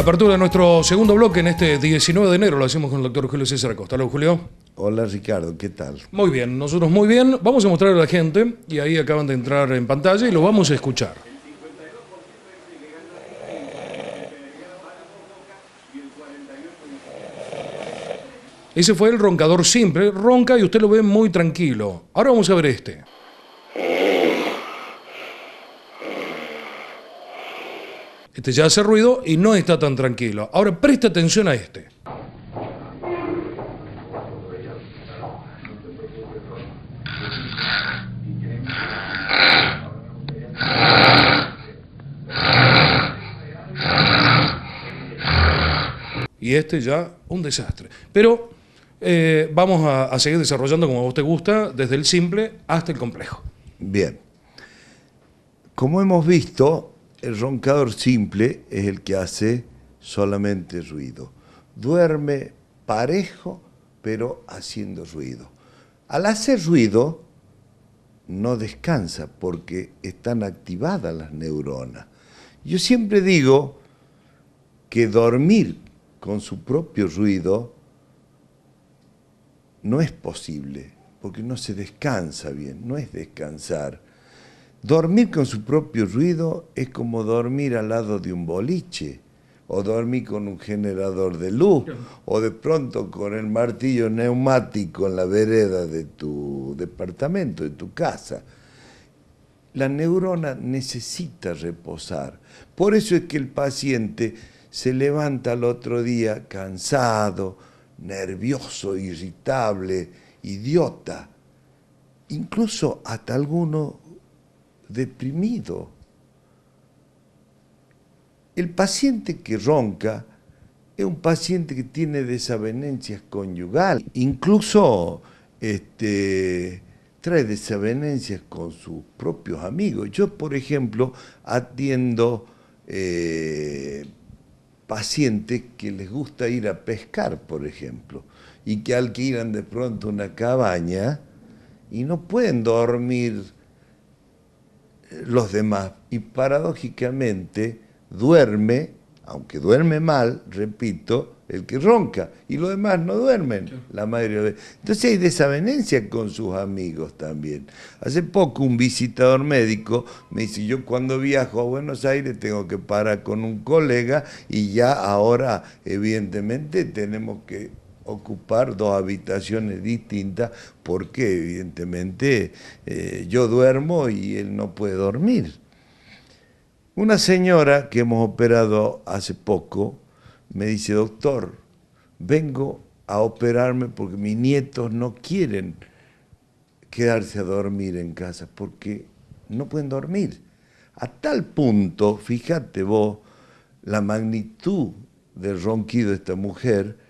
Apertura de nuestro segundo bloque en este 19 de enero. Lo hacemos con el doctor Julio César Acosta. Hola, Julio. Hola, Ricardo, ¿qué tal? Muy bien, nosotros muy bien. Vamos a mostrar a la gente, y ahí acaban de entrar en pantalla, y lo vamos a escuchar. Ese fue el roncador simple. Ronca y usted lo ve muy tranquilo. Ahora vamos a ver este. Este ya hace ruido y no está tan tranquilo. Ahora preste atención a este. Y este ya un desastre. Pero vamos a seguir desarrollando como a vos te gusta, desde el simple hasta el complejo. Bien. Como hemos visto, el roncador simple es el que hace solamente ruido. Duerme parejo, pero haciendo ruido. Al hacer ruido, no descansa porque están activadas las neuronas. Yo siempre digo que dormir con su propio ruido no es posible, porque no se descansa bien, no es descansar. Dormir con su propio ruido es como dormir al lado de un boliche, o dormir con un generador de luz, o de pronto con el martillo neumático en la vereda de tu departamento, de tu casa. La neurona necesita reposar. Por eso es que el paciente se levanta al otro día cansado, nervioso, irritable, idiota, incluso hasta alguno deprimido. El paciente que ronca es un paciente que tiene desavenencias conyugales, incluso trae desavenencias con sus propios amigos. Yo, por ejemplo, atiendo pacientes que les gusta ir a pescar, por ejemplo, y que alquilan de pronto una cabaña y no pueden dormir los demás. Y paradójicamente duerme, aunque duerme mal, repito, el que ronca, y los demás no duermen, la mayoría de veces. Entonces hay desavenencia con sus amigos también. Hace poco un visitador médico me dice, yo cuando viajo a Buenos Aires tengo que parar con un colega y ya ahora evidentemente tenemos que ocupar dos habitaciones distintas porque evidentemente yo duermo y él no puede dormir. Una señora que hemos operado hace poco me dice, doctor, vengo a operarme porque mis nietos no quieren quedarse a dormir en casa porque no pueden dormir. A tal punto, fíjate vos, la magnitud del ronquido de esta mujer,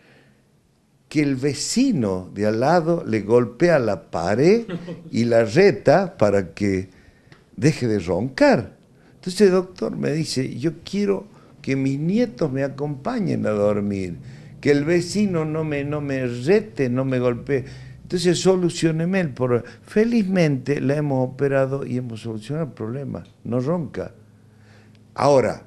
que el vecino de al lado le golpea la pared y la reta para que deje de roncar. Entonces el doctor me dice, yo quiero que mis nietos me acompañen a dormir, que el vecino no me rete, no me golpee. Entonces solucioneme el problema. Felizmente la hemos operado y hemos solucionado el problema, no ronca. Ahora,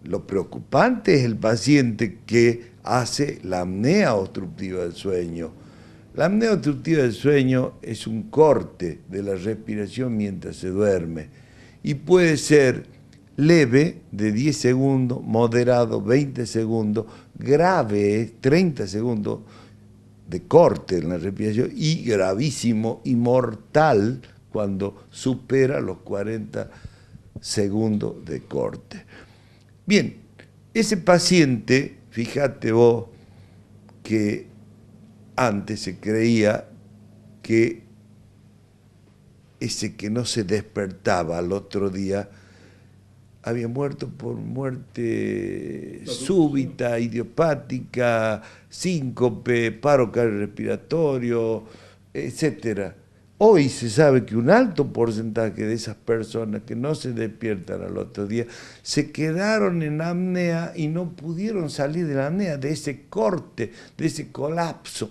lo preocupante es el paciente que hace la apnea obstructiva del sueño. La apnea obstructiva del sueño es un corte de la respiración mientras se duerme y puede ser leve de 10 segundos, moderado 20 segundos, grave 30 segundos de corte en la respiración y gravísimo y mortal cuando supera los 40 segundos de corte. Bien, ese paciente, fíjate vos que antes se creía que ese que no se despertaba al otro día había muerto por muerte súbita, idiopática, síncope, paro cardiorrespiratorio, etc. Hoy se sabe que un alto porcentaje de esas personas que no se despiertan al otro día se quedaron en apnea y no pudieron salir de la apnea, de ese corte, de ese colapso.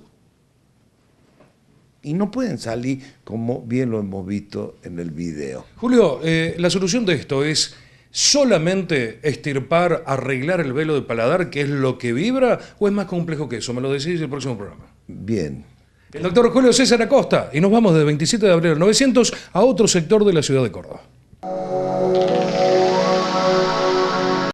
Y no pueden salir como bien lo hemos visto en el video. Julio, la solución de esto es solamente extirpar, arreglar el velo de paladar, que es lo que vibra, o es más complejo que eso? Me lo decís en el próximo programa. Bien. El doctor Julio César Acosta, y nos vamos de 27 de abril del 900 a otro sector de la ciudad de Córdoba.